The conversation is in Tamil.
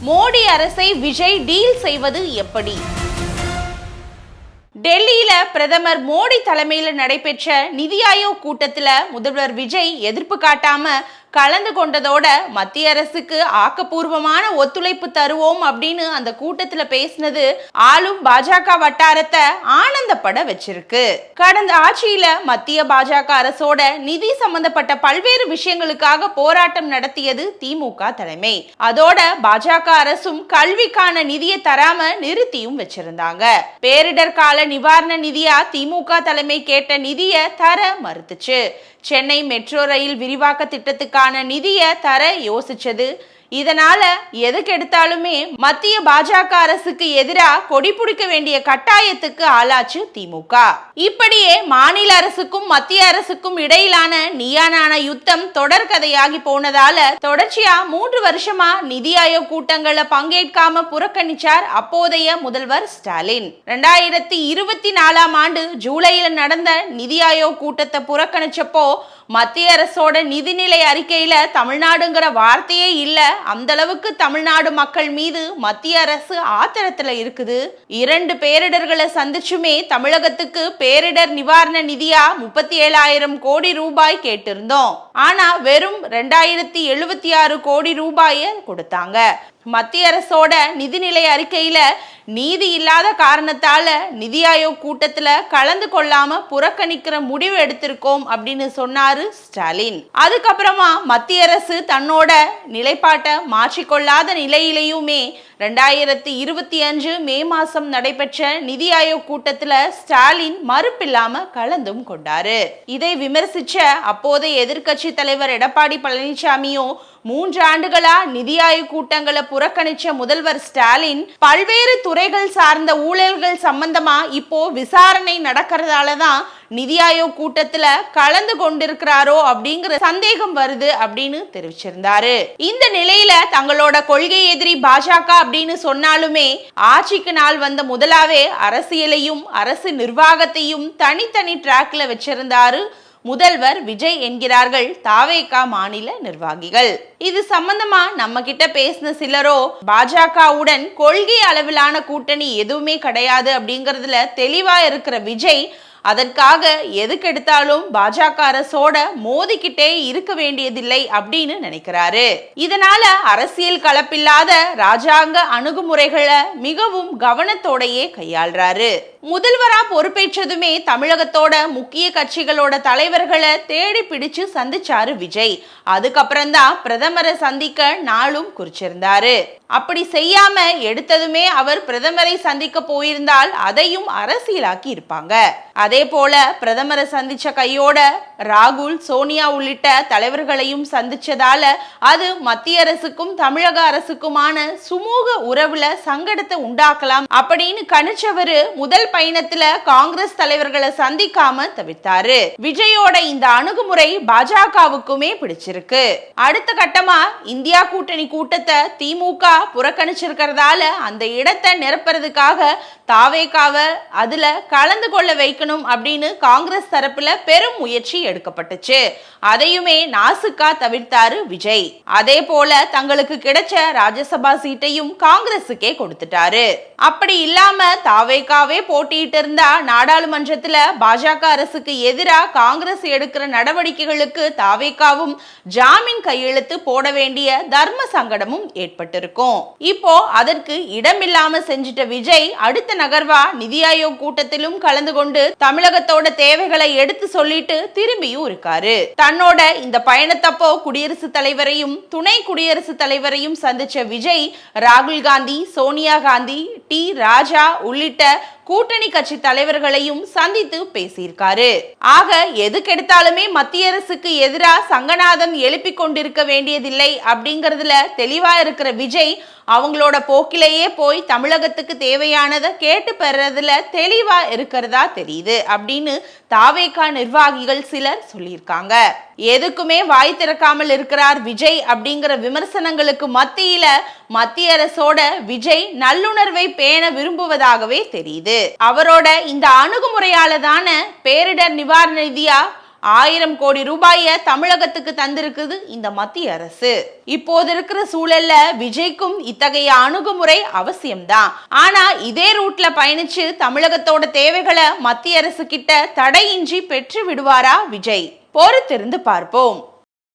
மோடி அரசை விஜய் டீல் செய்வது எப்படி? டெல்லியில பிரதமர் மோடி தலைமையில நடைபெற்ற நிதி ஆயோக் கூட்டத்துல முதல்வர் விஜய் எதிர்ப்பு காட்டாம கலந்து கொண்டதோட மத்திய அரசுக்கு ஆக்கப்பூர்வமான ஒத்துழைப்பு தருவோம் அப்படின்னு அந்த கூட்டத்துல பேசினது ஆளும் பாஜக வட்டாரத்தை ஆனந்தப்பட வச்சிருக்கு. கடந்த ஆட்சியில மத்திய பாஜக அரசோட நிதி சம்பந்தப்பட்ட பல்வேறு விஷயங்களுக்காக போராட்டம் நடத்தியது திமுக தலைமை. அதோட பாஜக அரசும் கல்விக்கான நிதியை தராம நிறுத்தியும் வச்சிருந்தாங்க. பேரிடர் கால நிவாரண நிதியா திமுக தலைமை கேட்ட நிதியை தர மறுத்துச்சு. சென்னை மெட்ரோ ரயில் விரிவாக்க திட்டத்துக்கான நிதியை தர யோசிச்சது. இதனால எதுக்கு எடுத்தாலுமே மத்திய பாஜக அரசுக்கு எதிராக கொடி பிடிக்க வேண்டிய கட்டாயத்துக்கு ஆளாச்சு திமுக. இப்படியே மாநில அரசுக்கும் மத்திய அரசுக்கும் இடையிலான நீயானான யுத்தம் தொடர்கதையாகி போனதால தொடர்ச்சியா 3 வருஷமா நிதி ஆயோக் கூட்டங்களை பங்கேற்காம புறக்கணிச்சார் அப்போதைய முதல்வர் ஸ்டாலின். 2024ஆம் ஆண்டு ஜூலையில நடந்த நிதி ஆயோக் கூட்டத்தை புறக்கணிச்சப்போ மத்திய அரசோட நிதிநிலை அறிக்கையில தமிழ்நாடுங்கிற வார்த்தையே இல்ல. அந்த அளவுக்கு தமிழ்நாடு மக்கள் மீது மத்திய அரசு ஆத்திரத்துல இருக்குது. 2 பேரிடர்களை சந்திச்சுமே தமிழகத்துக்கு பேரிடர் நிவாரண நிதியா 37,000 கோடி ரூபாய் கேட்டிருந்தோம். ஆனா வெறும் 2076 கோடி ரூபாயை கொடுத்தாங்க. மத்திய அரசோட நிதிநிலை அறிக்கையில நீதி இல்லாத காரணத்தால நிதி ஆயோக் கூட்டத்துல கலந்து கொள்ளாம புறக்கணிக்கிற முடிவு எடுத்திருக்கோம் அப்படின்னு சொன்னாரு ஸ்டாலின். அதுக்கப்புறமா மத்திய அரசு தன்னோட நிலைப்பாட்டை மாற்றிக்கொள்ளாத நிலையிலையுமே 2025 மே மாசம் நடைபெற்ற நிதி ஆயோக் கூட்டத்துல ஸ்டாலின் மறுப்பில்லாம கலந்தும் கொண்டாரு. இதை விமர்சிச்ச அப்போதைய எதிர்க்கட்சி தலைவர் எடப்பாடி பழனிசாமியும் 3 ஆண்டுகளா நிதி ஆயோக் கூட்டங்களை புறக்கணிச்ச முதல்வர் ஸ்டாலின் பல்வேறு துறைகள் சார்ந்த ஊழல்கள் சம்பந்தமா இப்போ விசாரணை நடக்கிறதாலதான் நிதி ஆயோக் கூட்டத்துல கலந்து கொண்டிருக்கிறாரோ அப்படிங்கிற சந்தேகம் வருது அப்படின்னு தெரிவிச்சிருந்தாரு. இந்த நிலையில தங்களோட கொள்கை எதிரி பாஜக அப்படின்னு சொன்னாலுமே ஆட்சிக்கு நாள் வந்த முதலாவே அரசியலையும் அரசு நிர்வாகத்தையும் தனித்தனி டிராக்ல வச்சிருந்தாரு முதல்வர் விஜய் என்கிறார்கள் தாவேகா மாநில நிர்வாகிகள். இது சம்பந்தமா நம்ம கிட்ட பேசின சிலரோ பாஜகவுடன் கொள்கை அளவிலான கூட்டணி எதுவுமே கிடையாது அப்படிங்கறதுல தெளிவா இருக்கிற விஜய் அதற்காக எதுக்கு எடுத்தாலும் பாஜக அரசோட மோதிக்கிட்டே இருக்க வேண்டியதில்லை அப்படின்னு நினைக்கிறாரு. இதனால அரசியல் கலப்பில்லாத ராஜாங்க அணுகுமுறைகளை மிகவும் கவனத்தோடையே கையாள்றாரு. முதல்வரா பொறுப்பேற்றதுமே தமிழகத்தோட முக்கிய கட்சிகளோட தலைவர்களை தேடி பிடிச்சு சந்திச்சாரு விஜய். அதுக்கப்புறம் தான் பிரதமரை சந்திக்க நாளும் குறிச்சிருந்தாரு. அப்படி செய்யாம எடுத்ததுமே அவர் பிரதமரை சந்திக்க போயிருந்தால் அதையும் அரசியலாக்கி இருப்பாங்க. அதே போல பிரதமரை சந்திச்ச கையோட ராகுல், சோனியா உள்ளிட்ட தலைவர்களையும் சந்திச்சதால அது மத்திய அரசுக்கும் தமிழக அரசுக்குமான சுமூக உறவுல சங்கடத்தை உண்டாக்கலாம் அப்படின்னு கணிச்சவரு முதல் பயணத்துல காங்கிரஸ் தலைவர்களை சந்திக்காம தவிர்த்தாரு. விஜயோட இந்த அணுகுமுறை பாஜகவுக்குமே பிடிச்சிருக்கு. அடுத்த கட்டமா இந்தியா கூட்டணி கூட்டத்தை திமுக புறக்கணிச்சிருக்கிறதால அந்த இடத்தை நிரப்புறதுக்காக தாவேகாவை அதுல கலந்து கொள்ள வைக்கணும் அப்படின்னு காங்கிரஸ் தரப்புல பெரும் முயற்சி எடுக்கப்பட்டுச்சு. அதையுமே நாசுக்கா தவிர்த்தாரு விஜய். அதே போல தங்களுக்கு கிடைச்ச ராஜ்யசபா சீட்டையும் காங்கிரஸுக்கே கொடுத்துட்டாரு. அப்படி இல்லாம தாவேகாவே போட்டிட்டு இருந்தா நாடாளுமன்றத்துல பாஜக அரசுக்கு எதிராக காங்கிரஸ் எடுக்கிற நடவடிக்கைகளுக்கு தாவேகாவும் ஜாமீன் கையெழுத்து போட வேண்டிய தர்ம சங்கடமும் ஏற்பட்டிருக்கும். இப்போ அதற்கு இடமில்லாம செஞ்சிட்ட விஜய் அடுத்த நகர்வா நிதி ஆயோக் கூட்டத்திலும் கலந்து கொண்டு தமிழகத்தோட தேவைகளை எடுத்து சொல்லிட்டு திரும்பியும் இருக்காரு. தன்னோட இந்த பயணத்தப்போ குடியரசுத் தலைவரையும் துணை குடியரசுத் தலைவரையும் சந்திச்ச விஜய் ராகுல் காந்தி, சோனியா காந்தி, டி ராஜா உள்ளிட்ட கூட்டணி கட்சி தலைவர்களையும் சந்தித்து பேசியிருக்காரு. ஆக எதுக்கு எடுத்தாலுமே மத்திய அரசுக்கு எதிராக சங்கநாதம் எழுப்பி கொண்டிருக்க வேண்டியதில்லை அப்படிங்கறதுல தெளிவா இருக்கிற விஜய் அவங்களோட போக்கிலேயே போய் தமிழகத்துக்கு தேவையானதை கேட்டு பெறதுல தெளிவா இருக்கிறதா தெரியுது அப்படின்னு தாவேகா நிர்வாகிகள் சிலர் சொல்லியிருக்காங்க. எதுக்குமே வாய் திறக்காமல் இருக்கிறார் விஜய் அப்படிங்கிற விமர்சனங்களுக்கு மத்தியில மத்திய அரசோட விஜய் நல்லுணர்வை பேண விரும்புவதாகவே தெரியுது. அவரோட இந்த அணுகுமுறையால தான பேரிடர் நிவாரண நிதியா 1000 கோடி ரூபாயை தமிழகத்துக்கு தந்திருக்குது இந்த மத்திய அரசு. இப்போது இருக்கிற சூழல்ல விஜய்க்கும் இத்தகைய அணுகுமுறை அவசியம்தான். ஆனா இதே ரூட்ல பயணிச்சு தமிழகத்தோட தேவைகளை மத்திய அரசு கிட்ட தடையின்றி பெற்று விடுவாரா விஜய்? பொறுத்திருந்து பார்ப்போம்.